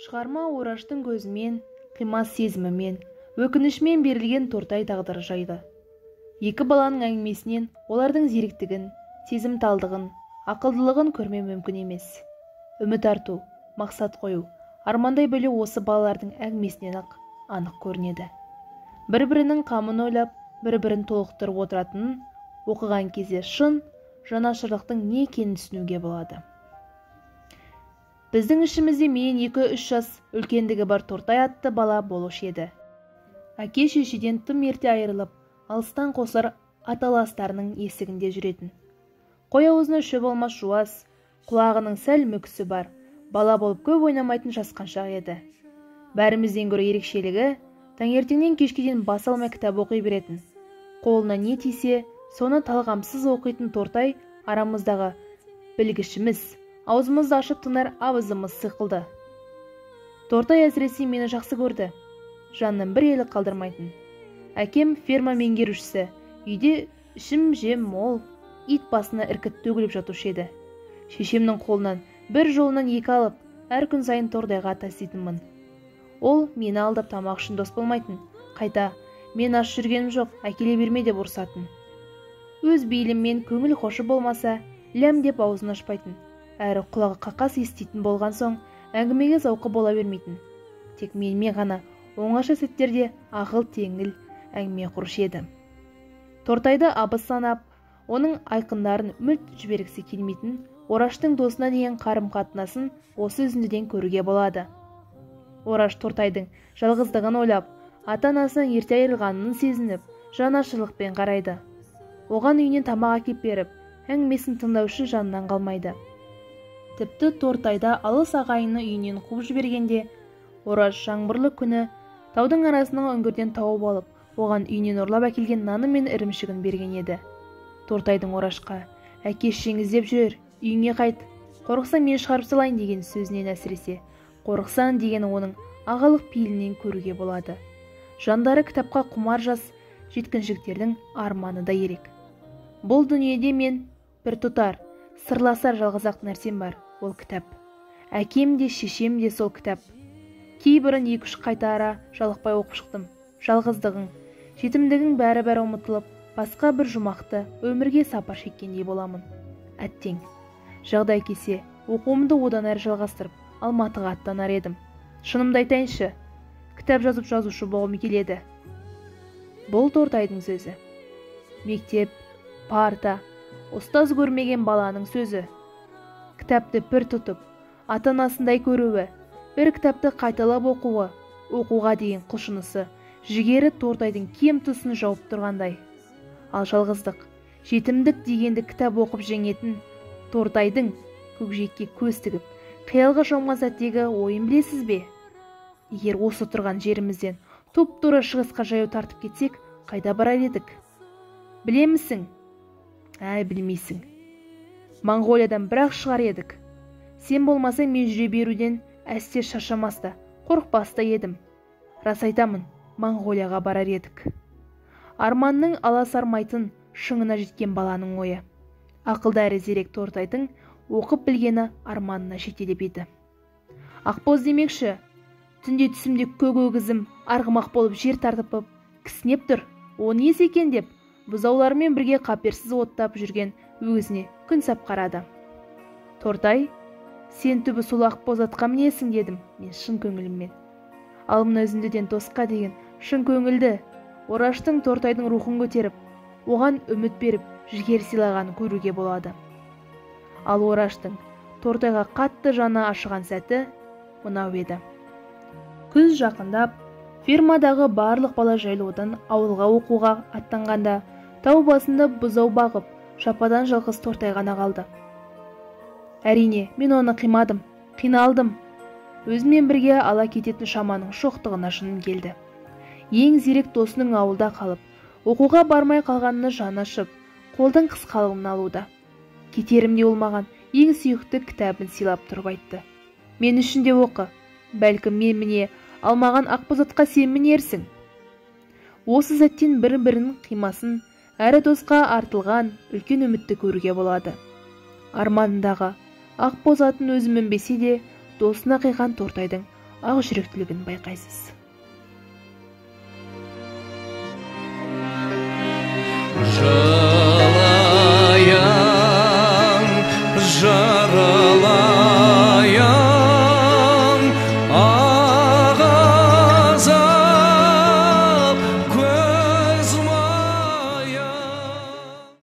Шығарма Ораштың көзімен, қимас сезімімен, өкінішмен берілген Тортай тағдыры жайды. Екі баланың әңгімесінен олардың зеректігін, сезімталдығын, ақылдылығын көрмеу мүмкін емес. Үміт арту, мақсат қою, армандай білу осы балалардың әңгімесінен-ақ анық көрінеді. Бір-бірінің қамын ойлап, бір-бірін толықтырып отыратынын оқыған кезде шын жанашырлықтың не екенін түсінуге болады. Біздің ішімізде менен 2-3 жас үлкендігі бар Тортай атты бала болушы еді. Әке шешеден тым ерте айырылып, алыстан қосар аталастарының есігінде жүретін. Қой аузына шөп алмас жуас, құлағының сәл мүкісі бар, бала болып көп ойнамайтын жасқаншақ еді. Бәрімізден гөрі ерекшелігі, таңертеңнен кешке дейін бас алмай кітап оқи беретін. Қолына не тисе, соны талғамсыз оқитын Тортай арамыздағы білгішіміз, аузымызды ашып тыңдар абызымыз сықылды. Тортай әсіресе мені жақсы көрді. Жанның бір елі қалдырмайтын. Әкем ферма меңгерушісі, үйде ішім-жем мол, ит басына іркіт төгіліп жатушы еді. Шешемнің қолынан бір жолынан 2 алып, әр күн сайын Тортайға таситынмын. Ол мені алдап тамақ үшін дос болмайтын. Қайта, мен аш жүргенім жоқ, әкеле берме деп ұрсатын. Өз бейіліммен көңіл хошы болмаса, ләм деп аузын ашпайтын. Әрі құлағы қақас еститін болған соң, әңгімеге зауқы бола бермейтін. Тек менімен ғана оңаша сәттерде ақыл-теңіл әңгіме құрушы еді. Тортайды абыз санап, оның айқындарын мүлт жібергісі келмейтін Ораштың досына деген қарым-қатынасын осы үзіндіден көруге болады. Ораш Тортайдың жалғыздығын ойлап, ата-анасынан ерте айырылғанын сезініп, жанашырлықпен қарайды. Оған үйінен тамақ әкеп беріп, әңгімесін тыңдаушы жанынан қалмайды. Тіпті Тортайда алыс ағайыны үйінен қуып жібергенде, Ораш жаңбырлы күні таудың арасының үңгірден тауып алып, оған үйінен ұрлап әкелген наны мен ірімшігін берген еді. Тортайдың Орашқа, әке-шешең іздеп жүр, үйіңе қайт, қорықсаң мен шығарып салайын деген сөзінен әсіресе, қорықсаң деген оның ағалық пейілінен көруге болады. Жандары кітапқа құмар жас жеткіншектердің арманы да ерек. Бұл дүниеде мен бір тұтар, сырласар жалғыз-ақ нәрсем бар, ол кітап. Әкем де, шешем де сол кітап. Кейбірін 2-3 қайтара жалықпай оқып шықтым. Жалғыздығың, жетімдігің бәрі-бәрі ұмытылып, басқа бір жұмақты өмірге сапар шеккендей боламын. Әттең, жағдай келсе, оқуымды одан әрі жалғастырып, Алматыға аттанар едім. Шынымды айтайыншы, кітап жазушы болғым келеді. Бұл Тортайдың сөзі. Мектеп, парта, ұстаз көрмеген баланың сөзі. Кітапты пір тұтып, ата-анасындай көруі, бір кітапты қайталап оқуы, оқуға деген құлшынысы, жігері Тортайдың кем тұсын жауып тұрғандай. Ал жалғыздық, жетімдік дегенді кітап оқып жеңетін Тортайдың көкжиекке көз тігіп, қиялға шомған сәттегі ойын білесіз бе? Егер осы тұрған жерімізден туп-тура шығысқа жаяу тартып кетсек, қайда барар едік? Білемісің? Білмейсің. Моңғолиядан бірақ шығар едік. Сен болмасаң мен жүре беруден әсте шаршамаста, қорықпаста едім. Рас айтамын, Моңғолияға барар едік. Арманның аласармайтын шыңына жеткен баланың ойы. Ақылды әрі зерек Тортайдың оқып білгені арманына жетелеп еді. Ақбоз демекші, түнде түсімде көк өгізім арғымақ болып жер тартып кісінеп тұр. О несі екен деп, бұзауларымен бірге қаперсіз оттап жүрген өгізіне күн сап қарады. Тортай, сен түбі сол ақбоз атқа мінесің дедім мен шын көңіліммен. Ал мына үзіндіден досқа деген шын көңілді, Ораштың Тортайдың рухын көтеріп, оған үміт беріп, жігер сыйлағанын көруге болады. Ал Ораштың Тортайға қатты жаны ашыған сәті мынау еді. Күз жақындап, фермадағы барлық бала жайлаудан ауылға оқуға аттанғанда, тау басында бұзау бағып, жападан жалғыз Тортай ғана қалды. Әрине, мен оны қимадым, қиналдым. Өзімен бірге ала кететін шаманың шоқтығына шыным келді. Ең зерек досының ауылда қалып, оқуға бармай қалғанына жаны ашып, қолдың қысқалығын алуда. Кетерімде ол маған ең сүйікті кітабын сыйлап тұрып айтты. Мен үшін де оқы, бәлкім мен міне алмаған ақбоз атқа сен мінерсің. Осы сәттен бір-бірін қимасын, әрі досқа артылған үлкен үмітті көруге болады. Арманындағы ақбоз атын өзі мінбесе де, досына қиған Тортайдың ақ жүректілігін байқайсыз. Жылайын